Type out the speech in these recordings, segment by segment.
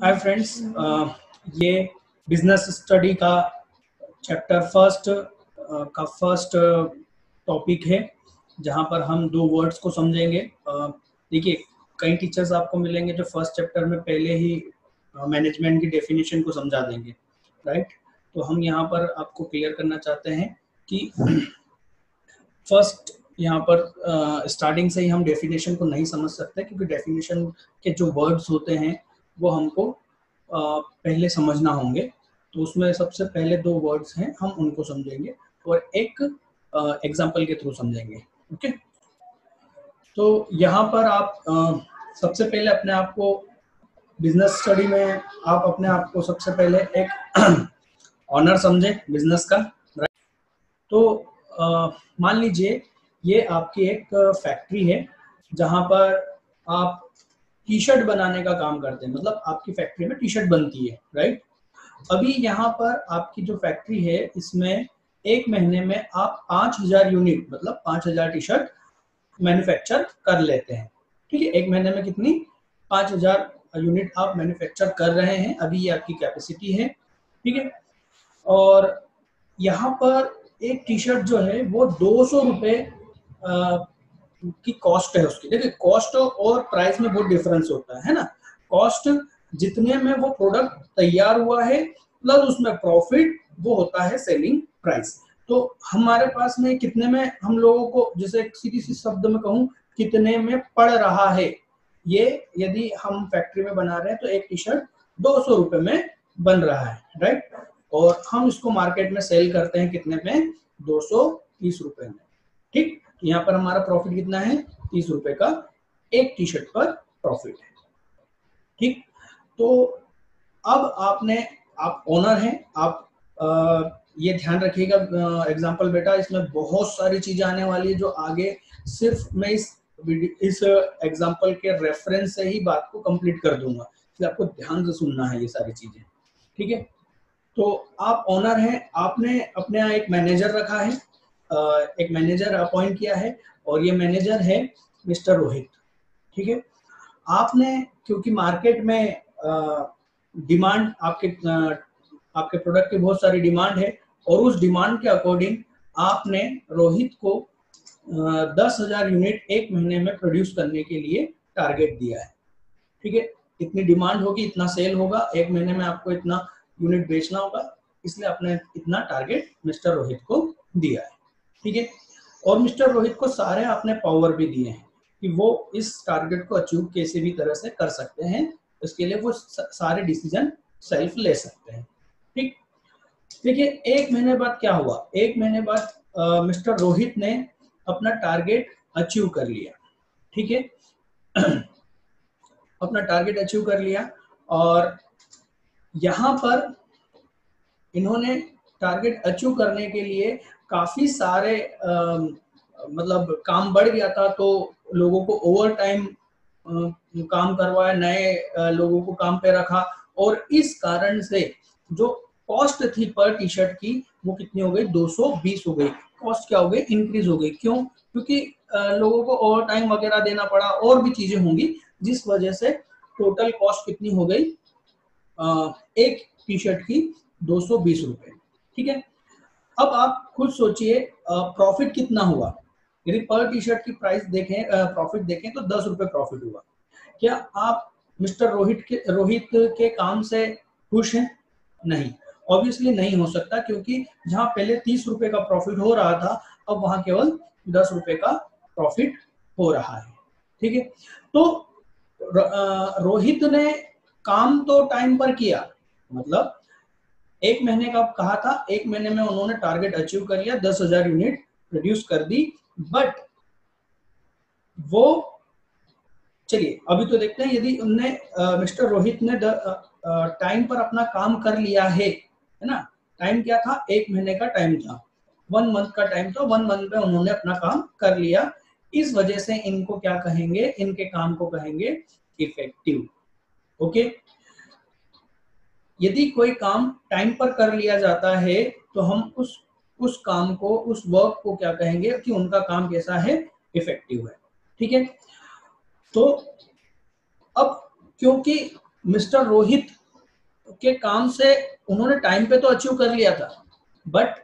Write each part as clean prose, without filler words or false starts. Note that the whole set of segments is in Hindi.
हाय फ्रेंड्स, ये बिजनेस स्टडी का चैप्टर फर्स्ट टॉपिक है, जहाँ पर हम दो वर्ड्स को समझेंगे। देखिए, कई टीचर्स आपको मिलेंगे जो फर्स्ट चैप्टर में पहले ही मैनेजमेंट की डेफिनेशन को समझा देंगे, राइट। तो हम यहाँ पर आपको क्लियर करना चाहते हैं कि फर्स्ट यहाँ पर स्टार्टिंग से ही हम डेफिनेशन को नहीं समझ सकते, क्योंकि डेफिनेशन के जो वर्ड्स होते हैं वो हमको पहले समझना होंगे। तो उसमें सबसे पहले दो वर्ड्स हैं, हम उनको समझेंगे और एक एग्जाम्पल के थ्रू समझेंगे। ओके, तो यहाँ पर आप सबसे पहले अपने आप को बिजनेस स्टडी में आप अपने आप को सबसे पहले एक ऑनर समझे बिजनेस का, राइट। तो मान लीजिए ये आपकी एक फैक्ट्री है जहाँ पर आप टी शर्ट बनाने का काम करते हैं, मतलब आपकी फैक्ट्री में टी शर्ट बनती है, राइट। अभी यहाँ पर आपकी जो फैक्ट्री है इसमें एक महीने में आप 5000 यूनिट मतलब 5000 टी शर्ट मैन्युफैक्चर कर लेते हैं। ठीक है, एक महीने में कितनी 5000 यूनिट आप मैन्युफैक्चर कर रहे हैं, अभी ये आपकी कैपेसिटी है। ठीक है, और यहाँ पर एक टी शर्ट जो है वो 200 रुपये की कॉस्ट है उसकी। देखिए, कॉस्ट और प्राइस में बहुत डिफरेंस होता है ना। कॉस्ट जितने में वो प्रोडक्ट तैयार हुआ है प्लस उसमें प्रॉफिट, वो होता है सेलिंग प्राइस। तो हमारे पास में कितने में हम लोगों को, जैसे सीधी सी शब्द में कहूँ, कितने में पड़ रहा है ये, यदि हम फैक्ट्री में बना रहे हैं तो एक टी शर्ट 200 रुपए में बन रहा है, राइट। और हम इसको मार्केट में सेल करते हैं कितने में, 230 रुपए में। ठीक, यहाँ पर हमारा प्रॉफिट कितना है, 30 रुपए का एक टी शर्ट पर प्रॉफिट है। ठीक, तो अब आप ओनर हैं, आप ये ध्यान रखिएगा एग्जांपल बेटा, इसमें बहुत सारी चीजें आने वाली है जो आगे सिर्फ मैं इस एग्जांपल के रेफरेंस से ही बात को कंप्लीट कर दूंगा, इसलिए आपको ध्यान से सुनना है ये सारी चीजें। ठीक है, तो आप ओनर हैं, आपने अपने यहाँ एक मैनेजर रखा है, एक मैनेजर अपॉइंट किया है और ये मैनेजर है मिस्टर रोहित। ठीक है, आपने क्योंकि मार्केट में डिमांड आपके प्रोडक्ट की बहुत सारी डिमांड है और उस डिमांड के अकॉर्डिंग आपने रोहित को 10,000 यूनिट एक महीने में प्रोड्यूस करने के लिए टारगेट दिया है। ठीक है, इतनी डिमांड होगी, इतना सेल होगा, एक महीने में आपको इतना यूनिट बेचना होगा, इसलिए आपने इतना टारगेट मिस्टर रोहित को दिया है। ठीक है, और मिस्टर रोहित को सारे आपने पावर भी दिए हैं कि वो इस टारगेट को अचीव किसी भी तरह से कर सकते हैं, इसके लिए वो सारे डिसीजन सेल्फ ले सकते हैं। ठीक, देखिए एक महीने बाद क्या हुआ, एक महीने बाद मिस्टर रोहित ने अपना टारगेट अचीव कर लिया। ठीक है, अपना टारगेट अचीव कर लिया और यहाँ पर इन्होंने टारगेट अचीव करने के लिए काफी सारे मतलब काम बढ़ गया था, तो लोगों को ओवर टाइम काम करवाया, नए लोगों को काम पे रखा और इस कारण से जो कॉस्ट थी पर टी शर्ट की वो कितनी हो गई, 220 हो गई। कॉस्ट क्या हो गई, इंक्रीज हो गई। क्यों, क्योंकि लोगों को ओवर टाइम वगैरह देना पड़ा और भी चीजें होंगी, जिस वजह से टोटल कॉस्ट कितनी हो गई, एक टी शर्ट की 220 रुपए। ठीक है, अब आप खुद सोचिए प्रॉफिट कितना हुआ। यदि पर टी शर्ट की प्राइस देखें, प्रॉफिट देखें तो 10 रुपए प्रॉफिट हुआ। क्या आप मिस्टर रोहित के काम से खुश हैं? नहीं, ऑब्वियसली नहीं हो सकता, क्योंकि जहां पहले 30 रुपए का प्रॉफिट हो रहा था अब वहां केवल 10 रुपए का प्रॉफिट हो रहा है। ठीक है, तो रोहित ने काम तो टाइम पर किया, मतलब एक महीने का कहा था, एक महीने में उन्होंने टारगेट अचीव कर लिया, 10,000 यूनिट प्रोड्यूस कर दी। बट वो, चलिए अभी तो देखते हैं, यदि उनने मिस्टर रोहित ने टाइम पर अपना काम कर लिया है ना। टाइम क्या था, एक महीने का टाइम था, 1 मंथ का टाइम था, 1 मंथ में उन्होंने अपना काम कर लिया। इस वजह से इनको क्या कहेंगे, इनके काम को कहेंगे इफेक्टिव। ओके, यदि कोई काम टाइम पर कर लिया जाता है तो हम उस काम को, उस वर्क को क्या कहेंगे कि उनका काम कैसा है, इफेक्टिव है। ठीक है, तो अब क्योंकि मिस्टर रोहित के काम से उन्होंने टाइम पे तो अचीव कर लिया था, बट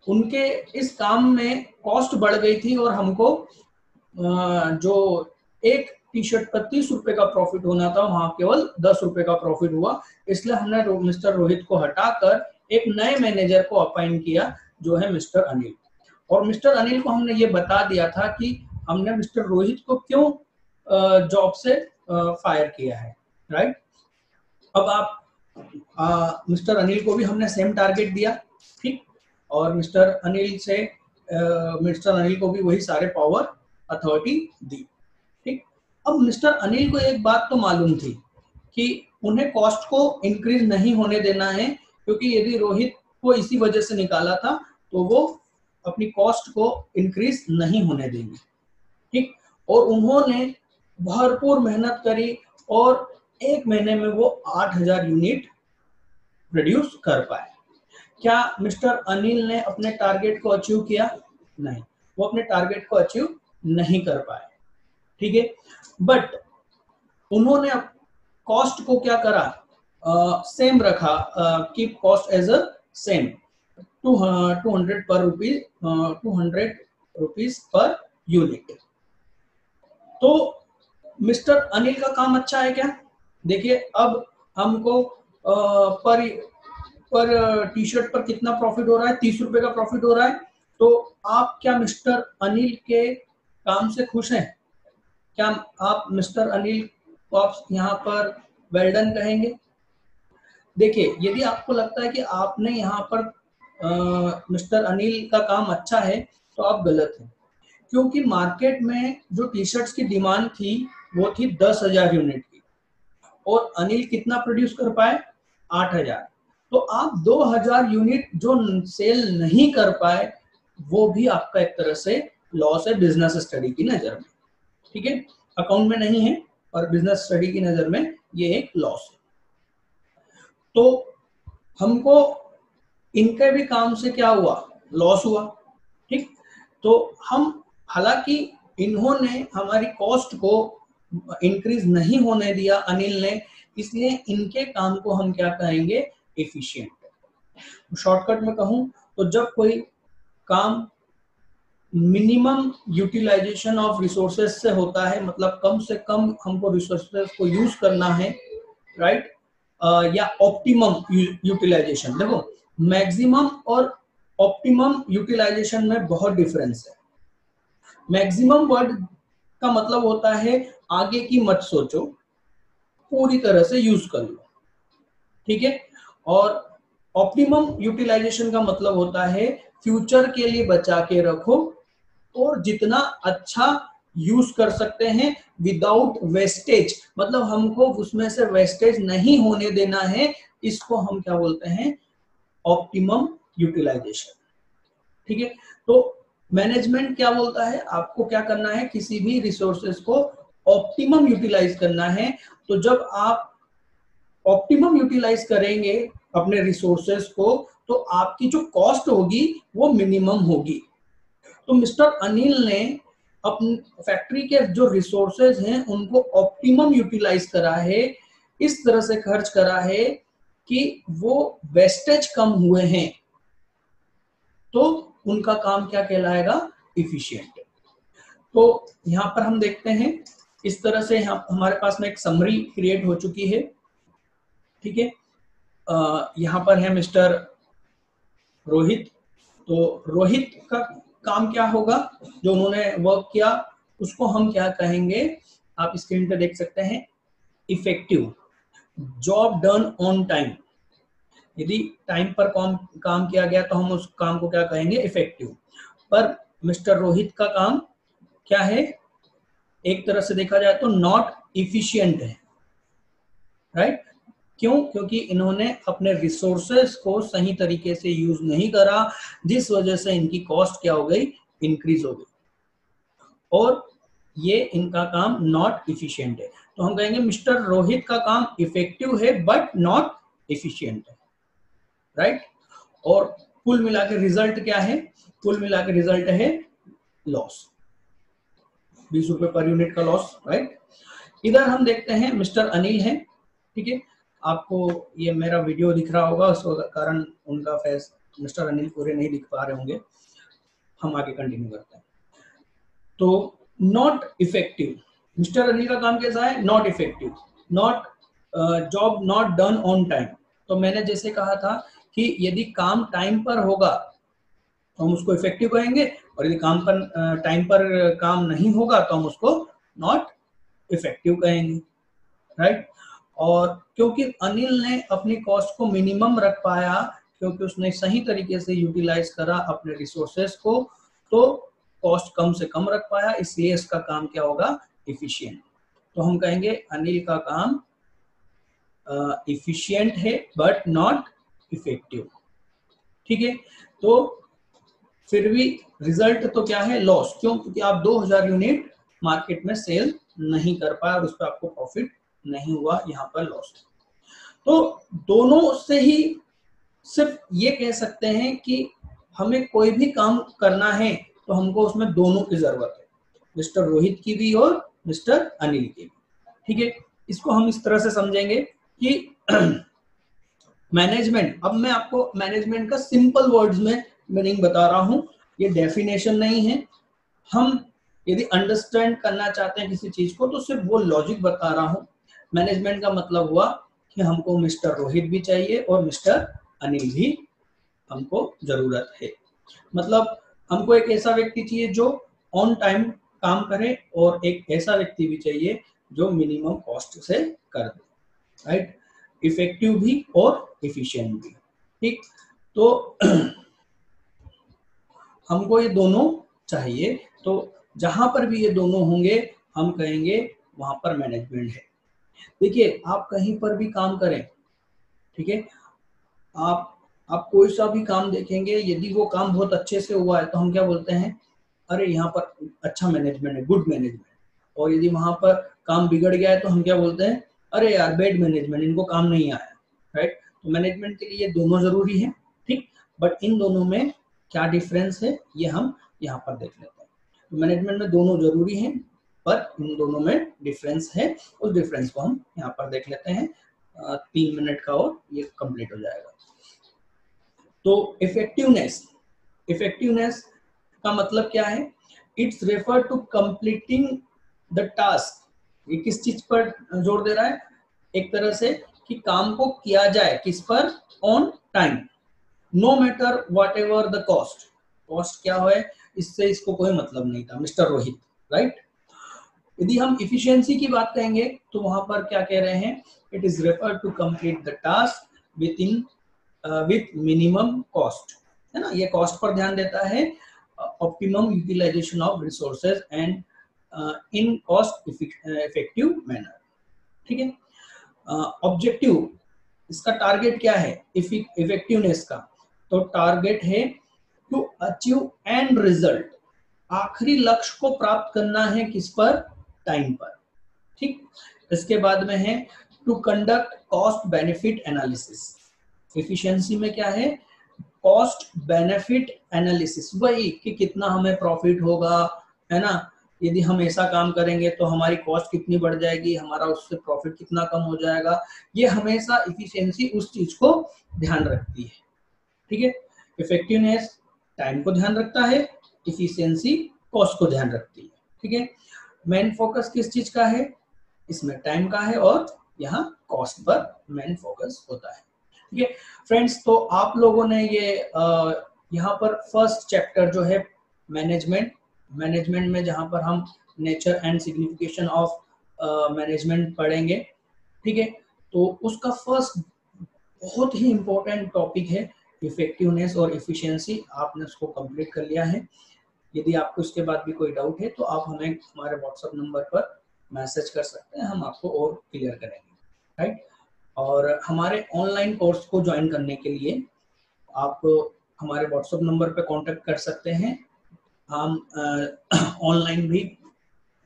उनके इस काम में कॉस्ट बढ़ गई थी और हमको जो एक टी शर्ट पर 30 रुपए का प्रॉफिट होना था वहां केवल 10 रुपए का प्रॉफिट हुआ। इसलिए हमने मिस्टर रोहित को हटाकर एक नए मैनेजर को अपॉइंट किया जो है मिस्टर अनिल। और मिस्टर अनिल को हमने ये बता दिया था कि हमने मिस्टर रोहित को क्यों जॉब से फायर किया है, राइट। अब आप मिस्टर अनिल को भी हमने सेम टारगेट दिया, ठीक, और मिस्टर अनिल को भी वही सारे पावर अथॉरिटी दी, ठीक। अब मिस्टर अनिल को एक बात तो मालूम थी कि उन्हें कॉस्ट को इंक्रीज नहीं होने देना है, क्योंकि यदि रोहित को इसी वजह से निकाला था तो वो अपनी कॉस्ट को इंक्रीज नहीं होने देंगे, ठीक। और उन्होंने भरपूर मेहनत करी और एक महीने में वो 8000 यूनिट प्रोड्यूस कर पाए। क्या मिस्टर अनिल ने अपने टारगेट को अचीव किया? नहीं, वो अपने टारगेट को अचीव नहीं कर पाए, ठीक है। बट उन्होंने कॉस्ट को क्या करा, सेम रखा, keep cost as a same 200 rupees per unit. तो मिस्टर अनिल का काम अच्छा है क्या? देखिए, अब हमको पर टी शर्ट पर कितना प्रॉफिट हो रहा है? 30 रुपए का प्रॉफिट हो रहा है। तो आप क्या मिस्टर अनिल के काम से खुश हैं? क्या आप मिस्टर अनिल को आप यहाँ पर वेल डन कहेंगे? देखिए, यदि आपको लगता है कि आपने यहाँ पर मिस्टर अनिल का काम अच्छा है तो आप गलत हैं, क्योंकि मार्केट में जो टी शर्ट्स की डिमांड थी वो थी 10,000 यूनिट की, और अनिल कितना प्रोड्यूस कर पाए? 8,000। तो आप 2,000 यूनिट जो सेल नहीं कर पाए वो भी आपका एक तरह से लॉस है बिजनेस स्टडी की नजर में, ठीक है। अकाउंट में नहीं है और बिजनेस स्टडी की नजर में ये एक लॉस है। तो हमको इनके भी काम से क्या हुआ? लॉस हुआ, ठीक। तो हम, हालांकि इन्होंने हमारी कॉस्ट को इंक्रीज नहीं होने दिया अनिल ने, इसलिए इनके काम को हम क्या कहेंगे? एफिशिएंट। शॉर्टकट में कहूं तो जब कोई काम मिनिमम यूटिलाइजेशन ऑफ रिसोर्सेज से होता है, मतलब कम से कम हमको रिसोर्सेज को यूज करना है, राइट, या ऑप्टिमम यूटिलाइजेशन। देखो, मैक्सिमम और ऑप्टिमम यूटिलाइजेशन में बहुत डिफरेंस है। मैक्सिमम वर्ड का मतलब होता है आगे की मत सोचो, पूरी तरह से यूज कर लो, ठीक है। और ऑप्टिमम यूटिलाइजेशन का मतलब होता है फ्यूचर के लिए बचा के रखो और जितना अच्छा यूज कर सकते हैं विदाउट वेस्टेज, मतलब हमको उसमें से वेस्टेज नहीं होने देना है। इसको हम क्या बोलते हैं? ऑप्टिमम यूटिलाइजेशन, ठीक है। तो मैनेजमेंट क्या बोलता है? आपको क्या करना है? किसी भी रिसोर्सेज को ऑप्टिमम यूटिलाइज करना है। तो जब आप ऑप्टिमम यूटिलाइज करेंगे अपने रिसोर्सेज को, तो आपकी जो कॉस्ट होगी वो मिनिमम होगी। तो मिस्टर अनिल ने अपनी फैक्ट्री के जो रिसोर्सेज हैं उनको ऑप्टिमम यूटिलाइज करा है, इस तरह से खर्च करा है कि वो वेस्टेज कम हुए हैं। तो उनका काम क्या कहलाएगा? इफिशिएंट। तो यहाँ पर हम देखते हैं इस तरह से हमारे पास में एक समरी क्रिएट हो चुकी है, ठीक है। यहाँ पर है मिस्टर रोहित। तो रोहित का काम क्या होगा? जो उन्होंने वर्क किया उसको हम क्या कहेंगे? आप स्क्रीन पे देख सकते हैं, effective, job done on time. यदि टाइम पर काम किया गया तो हम उस काम को क्या कहेंगे? इफेक्टिव। पर मिस्टर रोहित का काम क्या है? एक तरह से देखा जाए तो नॉट इफिशिएंट है, राइट। क्यों? क्योंकि इन्होंने अपने रिसोर्सेज को सही तरीके से यूज नहीं करा, जिस वजह से इनकी कॉस्ट क्या हो गई? इंक्रीज हो गई, और ये इनका काम नॉट इफिशिएंट है। तो हम कहेंगे मिस्टर रोहित का काम इफेक्टिव है बट नॉट इफिशिएंट है, राइट। और कुल मिला के रिजल्ट क्या है? कुल मिला के रिजल्ट है लॉस, 20 रुपए पर यूनिट का लॉस, राइट। इधर हम देखते हैं मिस्टर अनिल हैं, ठीक है। आपको ये मेरा वीडियो दिख रहा होगा, उस कारण उनका फेस मिस्टर अनिल पूरे नहीं दिख पा रहे होंगे। हम आगे कंटिन्यू करते हैं। तो नॉट इफेक्टिव, मिस्टर अनिल का काम कैसा है? Not effective, not job not done on time. तो मैंने जैसे कहा था कि यदि काम टाइम पर होगा तो हम उसको इफेक्टिव कहेंगे, और यदि काम पर टाइम पर काम नहीं होगा तो हम उसको नॉट इफेक्टिव कहेंगे, राइट। और क्योंकि अनिल ने अपनी कॉस्ट को मिनिमम रख पाया, क्योंकि उसने सही तरीके से यूटिलाइज करा अपने रिसोर्सेस को, तो कॉस्ट कम से कम रख पाया, इसलिए इसका काम क्या होगा? इफिशिएंट। तो हम कहेंगे अनिल का काम इफिशिएंट है बट नॉट इफेक्टिव, ठीक है। तो फिर भी रिजल्ट तो क्या है? लॉस। क्यों? क्योंकि आप 2000 यूनिट मार्केट में सेल नहीं कर पाए और उस पर आपको प्रॉफिट नहीं हुआ, यहाँ पर लॉस। तो दोनों से ही सिर्फ ये कह सकते हैं कि हमें कोई भी काम करना है तो हमको उसमें दोनों की जरूरत है, मिस्टर रोहित की भी और मिस्टर अनिल की भी, ठीक है। इसको हम इस तरह से समझेंगे कि मैनेजमेंट, अब मैं आपको मैनेजमेंट का सिंपल वर्ड्स में मीनिंग बता रहा हूं, ये डेफिनेशन नहीं है। हम यदि अंडरस्टैंड करना चाहते हैं किसी चीज को तो सिर्फ वो लॉजिक बता रहा हूं। मैनेजमेंट का मतलब हुआ कि हमको मिस्टर रोहित भी चाहिए और मिस्टर अनिल भी हमको जरूरत है। मतलब हमको एक ऐसा व्यक्ति चाहिए जो ऑन टाइम काम करे, और एक ऐसा व्यक्ति भी चाहिए जो मिनिमम कॉस्ट से कर दे, राइट। इफेक्टिव भी और इफिशिएंट भी, ठीक। तो हमको ये दोनों चाहिए, तो जहां पर भी ये दोनों होंगे हम कहेंगे वहां पर मैनेजमेंट है। देखिए, आप कहीं पर भी काम करें, ठीक है, आप कोई सा भी काम देखेंगे, यदि वो काम बहुत अच्छे से हुआ है तो हम क्या बोलते हैं? अरे यहाँ पर अच्छा मैनेजमेंट है, गुड मैनेजमेंट। और यदि वहां पर काम बिगड़ गया है तो हम क्या बोलते हैं? अरे यार बैड मैनेजमेंट, इनको काम नहीं आया, राइट। तो मैनेजमेंट के लिए दोनों जरूरी है, ठीक। बट इन दोनों में क्या डिफरेंस है ये हम यहाँ पर देख लेते हैं। तो मैनेजमेंट में दोनों जरूरी हैं, पर इन दोनों में डिफरेंस है, उस डिफरेंस को हम यहाँ पर देख लेते हैं। 3 मिनट का और ये कंप्लीट हो जाएगा। तो इफेक्टिवनेस, इफेक्टिवनेस का मतलब क्या है? It's refer to completing the task. ये किस चीज पर जोर दे रहा है? एक तरह से कि काम को किया जाए किस पर? On time, no matter whatever the cost. Cost क्या है इससे इसको कोई मतलब नहीं था मिस्टर रोहित, राइट। यदि हम इफिशियंसी की बात कहेंगे तो वहां पर क्या कह रहे हैं? It is refer to complete the task within with minimum cost, है ना। ये कॉस्ट पर ध्यान देता है, optimum utilisation of resources and in cost effective manner, ठीक है। ऑब्जेक्टिव, इसका टारगेट क्या है इफेक्टिवनेस का? तो टारगेट है टू अचीव एंड रिजल्ट, आखिरी लक्ष्य को प्राप्त करना है किस पर? टाइम पर, ठीक। इसके बाद में है to conduct cost benefit analysis. Efficiency में क्या है? कॉस्ट बेनिफिट एनालिसिस, वही कि कितना हमें प्रॉफिट होगा, है ना। यदि हम ऐसा काम करेंगे तो हमारी कॉस्ट कितनी बढ़ जाएगी, हमारा उससे प्रॉफिट कितना कम हो जाएगा। ये हमेशा इफिशिएंसी उस चीज को ध्यान रखती है, ठीक है। इफेक्टिवनेस टाइम को ध्यान रखता है, इफिशिएंसी कॉस्ट को ध्यान रखती है, ठीक है। मेन फोकस किस चीज का है? इसमें टाइम का है, और यहाँ कॉस्ट पर मेन फोकस होता है, ठीक है फ्रेंड्स। तो आप लोगों ने ये यहाँ पर फर्स्ट चैप्टर जो है मैनेजमेंट, मैनेजमेंट में जहाँ पर हम nature and signification of management पढ़ेंगे, ठीक है। तो उसका फर्स्ट बहुत ही इंपॉर्टेंट टॉपिक है इफेक्टिवनेस और इफिशियंसी। आपने उसको कंप्लीट कर लिया है। यदि आपको इसके बाद भी कोई डाउट है तो आप हमें हमारे व्हाट्सएप नंबर पर मैसेज कर सकते हैं, हम आपको और क्लियर करेंगे, राइट। और हमारे ऑनलाइन कोर्स को ज्वाइन करने के लिए आप हमारे व्हाट्सएप नंबर पर कांटेक्ट कर सकते हैं। हम ऑनलाइन भी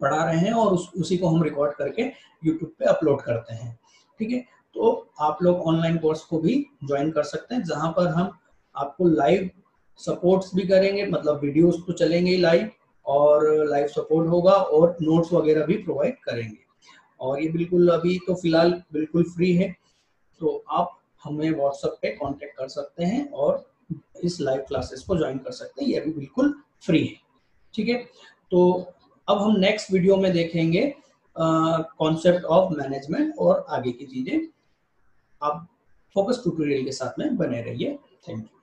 पढ़ा रहे हैं और उसी को हम रिकॉर्ड करके यूट्यूब पे अपलोड करते हैं, ठीक है। तो आप लोग ऑनलाइन कोर्स को भी ज्वाइन कर सकते हैं, जहां पर हम आपको लाइव सपोर्ट्स भी करेंगे, मतलब वीडियोस तो चलेंगे ही लाइव, और लाइव सपोर्ट होगा और नोट्स वगैरह भी प्रोवाइड करेंगे। और ये बिल्कुल अभी तो फिलहाल बिल्कुल फ्री है, तो आप हमें व्हाट्सएप पे कांटेक्ट कर सकते हैं और इस लाइव क्लासेस को ज्वाइन कर सकते हैं, ये अभी बिल्कुल फ्री है। ठीक है, तो अब हम नेक्स्ट वीडियो में देखेंगे कॉन्सेप्ट ऑफ मैनेजमेंट और आगे की चीजें। आप फोकस ट्यूटोरियल के साथ में बने रहिए। Thank you.